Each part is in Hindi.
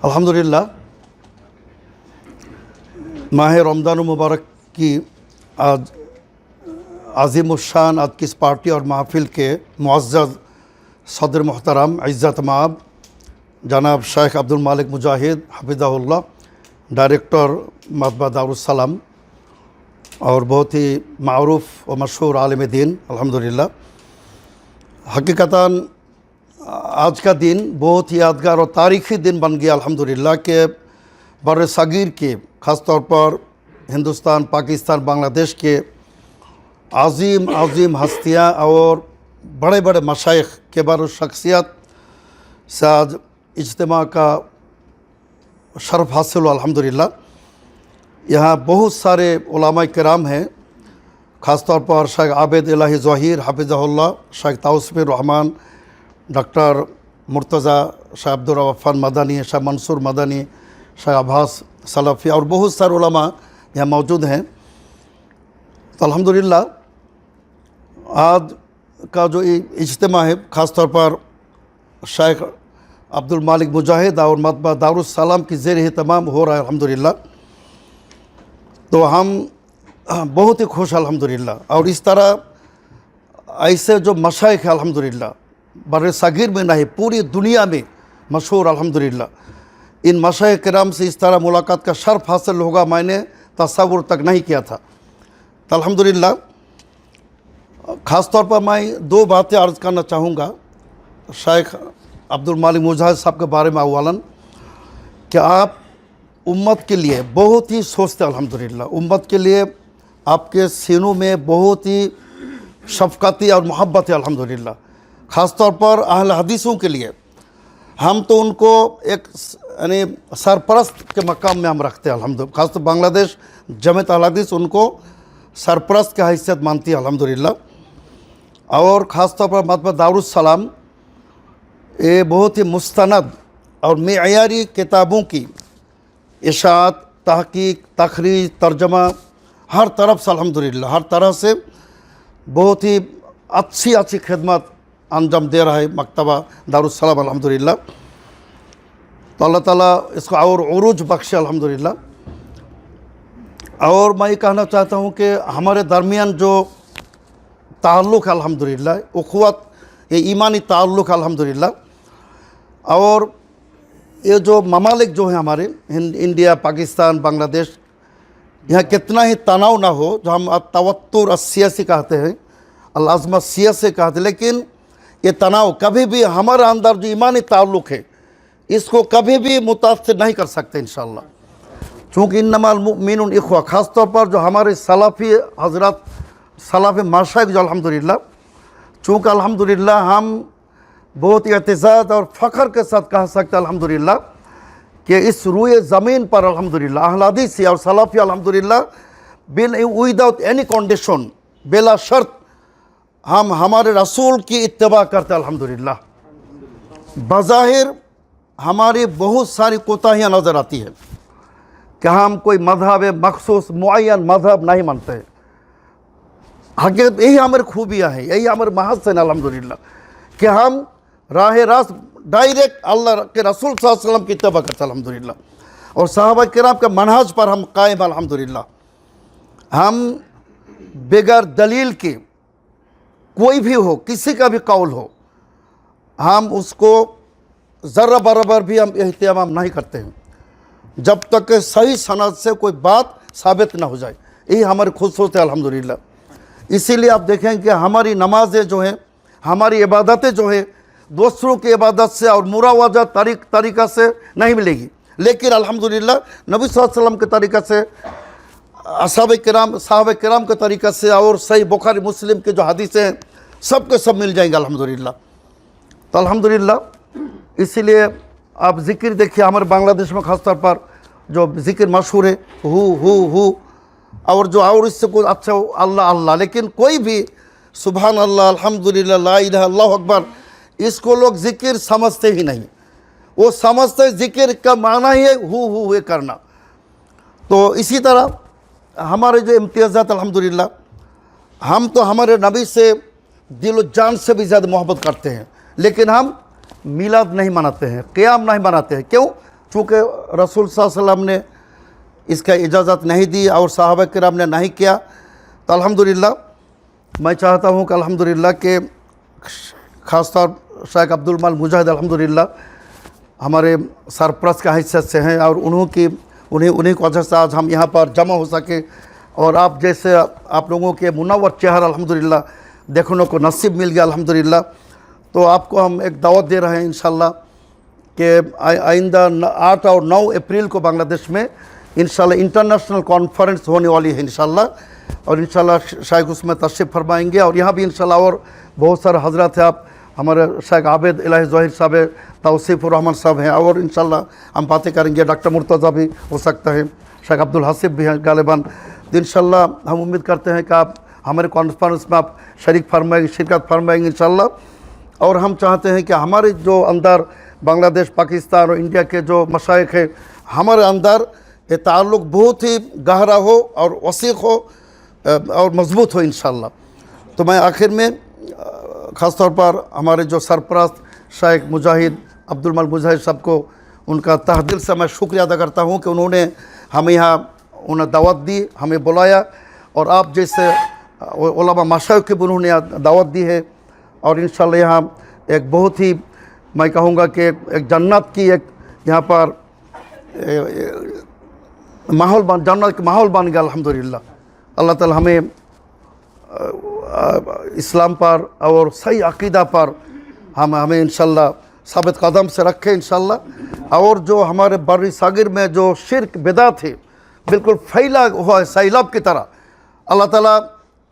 अल्हम्दुलिल्लाह माह रमज़ान मुबारक की आज अज़ीमुश्शान आज की इस पार्टी और महफ़िल के मुअज़्ज़ज़ सदर मोहतरम इज़्ज़त माब जनाब शेख अब्दुल मालिक मुजाहिद हफ़िज़हुल्लाह डायरेक्टर मतबा दारुस सलाम और बहुत ही मारूफ़ और मशहूर आलिम दीन अल्हम्दुलिल्लाह। हकीकतन आज का दिन बहुत ही यादगार और तारीख़ी दिन बन गया अल्हम्दुलिल्लाह के बर सग़ीर के ख़ास तौर पर हिंदुस्तान, पाकिस्तान, बांग्लादेश के अज़ीम हस्तियाँ और बड़े बड़े मशाइख के बार शख्सियत से आज इज्तिमा का शरफ़ हासिल हुआ अल्हम्दुलिल्लाह। यहाँ बहुत सारे उलमाए किराम हैं, ख़ास तौर पर शेख आबिद इलाही ज़हीर हफ़िज़हुल्लाह, शेख तौसीफ़ुर रहमान, डॉक्टर मुर्तज़ा, शेख अब्दुर रफ़्फ़ान मदनी, शेख मंसूर मदनी, शेख अब्बास सलफ़ी और बहुत सारे उलमा यहाँ मौजूद हैं। तो अल्हम्दुलिल्लाह आज का जो इज्तिमा है ख़ास तौर पर शेख अब्दुल मालिक मुजाहिद और मतबा दारुस सलाम की ज़ेर तमाम हो रहा है अल्हम्दुलिल्लाह। तो हम बहुत ही खुश अल्हम्दुलिल्लाह। और इस तरह ऐसे जो मशाइख है अल्हम्दुलिल्लाह बर सग़ीर में नहीं पूरी दुनिया में मशहूर अल्हम्दुलिल्लाह, इन मशाइख किराम से इस तरह मुलाकात का शर्फ़ हासिल होगा मैंने तसव्वुर तक नहीं किया था। तो अल्हम्दुलिल्लाह ख़ास तौर पर मैं दो बातें अर्ज़ करना चाहूँगा शेख अब्दुल मालिक मुजाहिद साहब के बारे में। अव्वलन कि आप उम्मत के लिए बहुत ही सोचते अल्हम्दुलिल्लाह, उम्मत के लिए आपके सीनों में बहुत ही शफ़क़ती और मोहब्बत है अल्हम्दुलिल्लाह। ख़ास तौर पर अहल हदीसों के लिए हम तो उनको एक यानी सरपरस्त के मकाम में हम रखते हैं अल्हम्दुलिल्लाह। ख़ास तौर बांग्लादेश जमीयत अहल हदीस उनको सरपरस्त की हैसियत मानती है अल्हम्दुलिल्लाह। और ख़ास तौर पर मतबा दारुस सलाम ये बहुत ही मुस्तनद और मेयारी किताबों की इशाअत, तहक़ीक़, तख़रीज, तर्जमा हर तरफ से अल्हम्दुलिल्लाह हर तरह से बहुत ही अच्छी खिदमत अंजाम दे रहा है मकतबा दारुस सलाम अल्हम्दुलिल्लाह। तो अल्लाह ताला इसको और उरूज बख्शे अल्हम्दुलिल्लाह। और मैं ये कहना चाहता हूँ कि हमारे दरमियान जो ताल्लुक़ है अल्हम्दुलिल्लाह, उख़्वत ये ईमानी ताल्लुक़ अल्हम्दुलिल्लाह। और ये जो ममालिक जो हैं हमारे इंडिया, पाकिस्तान, बांग्लादेश, यहाँ कितना ही तनाव ना हो, जो हम तवत्तुर सियासी कहते हैं, अल-अज़्मा सियासी कहते हैं, लेकिन ये तनाव कभी भी हमारे अंदर जो ईमानी ताल्लुक़ है इसको कभी भी मुतासिर नहीं कर सकते इंशाअल्लाह। चूँकि इन्नमल मुमिनून इख़्वा, ख़ास तौर पर जो हमारे सलाफ़ी हज़रत, सलाफ़ी मशाइख जो अल्हम्दुलिल्लाह, चूँकि अल्हम्दुलिल्लाह हम बहुत ही एतज़ाज़ और फ़ख्र के साथ कह सकते हैं अल्हम्दुलिल्लाह कि इस रूए ज़मीन पर अल्हम्दुलिल्लाह अहल हदीस और सलाफ़ी अल्हम्दुलिल्लाह विदाउट एनी कंडीशन, बिला शर्त हम हमारे रसूल की इत्तिबा करते हैं अल्हम्दुलिल्लाह। बज़ाहिर हमारी बहुत सारी कोताहियाँ नज़र आती है कि हम कोई मज़हब मखसूस मुअय्यन मज़हब नहीं मानते हैं। हकीकत यही हमारी खूबियाँ हैं, यही हमारे महसन अल्हम्दुलिल्लाह कि हम राह रास्त डायरेक्ट अल्लाह के रसूल सल्लल्लाहु अलैहि वसल्लम की इत्तिबा करते हैं अल्हम्दुलिल्लाह। और सहाबा किराम के मनहज पर हम कायम अल्हम्दुलिल्लाह। हम बगैर दलील के कोई भी हो, किसी का भी कौल हो, हम उसको ज़र्रा बराबर भी हम एहतिमाम नहीं करते हैं जब तक कि सही सनद से कोई बात साबित ना हो जाए। यही हमारी खुसूसियत है अल्हम्दुलिल्लाह। इसीलिए आप देखें कि हमारी नमाज़ें जो हैं, हमारी इबादतें जो है दूसरों की इबादत से और मुरावजा तरीक़ा से नहीं मिलेगी, लेकिन अल्हम्दुलिल्लाह नबी सल्लल्लाहु अलैहि वसल्लम के तरीक़ा से, साहब किराम के तरीक़ा से और सही बुखारी मुस्लिम के जो हदीसें हैं सब के सब मिल जाएंगे अल्हम्दुलिल्लाह। तो अल्हम्दुलिल्लाह इसीलिए आप ज़िक्र देखिए हमारे बांग्लादेश में ख़ास तौर पर जो ज़िक्र मशहूर है हु और जो और इससे कोई अच्छा हो अल्लाह अल्लाह, लेकिन कोई भी सुभान अल्लाह, अल्हम्दुलिल्लाह, ला इलाहा अल्लाहु अकबर, इसको लोग ज़िक्र समझते ही नहीं। वो समझते ज़िक्र का माना ही है हु करना। तो इसी तरह हमारे जो इम्तियाज़ात अल्हम्दुलिल्लाह, हम तो हमारे नबी से दिल व जान से भी ज़्यादा मोहब्बत करते हैं, लेकिन हम मिलाद नहीं मनाते हैं, क़याम नहीं मनाते हैं। क्यों? चूँकि रसूल सल्लल्लाहु अलैहि वसल्लम ने इसका इजाज़त नहीं दी और सहाबा किराम ने नहीं किया, तो अल्हम्दुलिल्लाह मैं चाहता हूँ कि अल्हम्दुलिल्लाह के ख़ासतौर शेख अब्दुल माल मुजाहिद अल्हम्दुलिल्लाह हमारे सरप्रस्त का हैसियत से हैं और उन्हीं की वजह से आज हम यहाँ पर जमा हो सके और आप जैसे आप लोगों के मुनव्वर चेहरा अल्हम्दुलिल्लाह देखने को नसीब मिल गया अल्हम्दुलिल्लाह। तो आपको हम एक दावत दे रहे हैं इंशाल्लाह कि आइंदा 8 और 9 अप्रैल को बांग्लादेश में इंशाल्लाह इंटरनेशनल कॉन्फ्रेंस होने वाली है इंशाल्लाह, और इंशाल्लाह शायद उसमें तशरीफ़ फरमाएंगे। और यहाँ भी इंशाल्लाह और बहुत सारे हजरत हैं, आप हमारे शेख आबिद इलाही ज़ाहिर साहब है, तौसीफ़ुर रहमान साहब हैं, और इंशाल्लाह हम बातें करेंगे। डॉक्टर मुर्तज़ा भी हो सकता है, शेख अब्दुल हसीब भी हैं गालिबान। तो इंशाल्लाह हम उम्मीद करते हैं कि आप हमारे कॉन्फ्रेंस में आप शिरकत फरमाएंगे इंशाल्लाह। और हम चाहते हैं कि हमारे जो अंदर बांग्लादेश, पाकिस्तान और इंडिया के जो मशाइख हैं, हमारे अंदर ये ताल्लुक़ बहुत ही गहरा हो और वसीक़ हो और मज़बूत हो इंशाल्लाह। तो मैं आखिर में ख़ास तौर पर हमारे जो सरपरस्त शेख मुजाहिद अब्दुल माल मुजाहिद साहब को उनका तहे दिल से मैं शुक्रिया अदा करता हूँ कि उन्होंने हमें यहाँ उन्हें दावत दी, हमें बुलाया, और आप जैसे उलमा मशाइख की भी उन्होंने दावत दी है। और इंशाल्लाह यहाँ एक बहुत ही मैं कहूँगा कि एक जन्नत की एक यहाँ पर जन्नत का माहौल बन गया अल्हम्दुलिल्लाह। अल्लाह ताला हमें इस्लाम पर और सही अक़ीदा पर हमें इंशाल्लाह साबित कदम से रखे इंशाल्लाह। और जो हमारे बर्री सागिर में जो शिर्क बिदअत है बिल्कुल फैला हुआ है सैलाब की तरह, अल्लाह ताला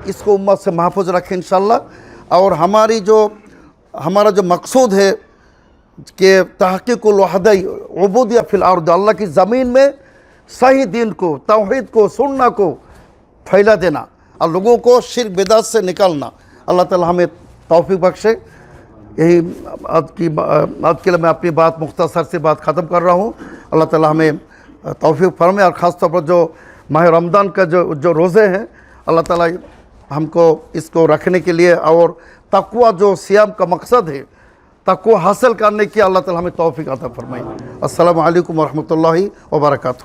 इसको उम्मत से महफूज रखे इंशाल्लाह। और हमारा जो मकसूद है कि तहक़ीक़ुल वहदत उबूदिय्या फ़िल अर्द, अल्लाह की ज़मीन में सही दीन को, तौहीद को, सुन्नत को फैला देना और लोगों को शिर्क बिदअत से निकालना। अल्लाह ताला हमें तौफ़ीक़ बख्शे। यही आज के लिए मैं अपनी बात मुख्तसर से बात ख़त्म कर रहा हूँ। अल्लाह ताला हमें तौफ़ीक़ फरमाए। और ख़ास तौर पर जो माह रमज़ान का जो रोज़े हैं, अल्लाह ताला हमको इसको रखने के लिए और तक़वा जो सियाम का मकसद है, तक़वा हासिल करने की अल्लाह ताला हमें तौफ़ीक़ अता फरमाए। अस्सलामु अलैकुम व रहमतुल्लाहि व बरकातुहू।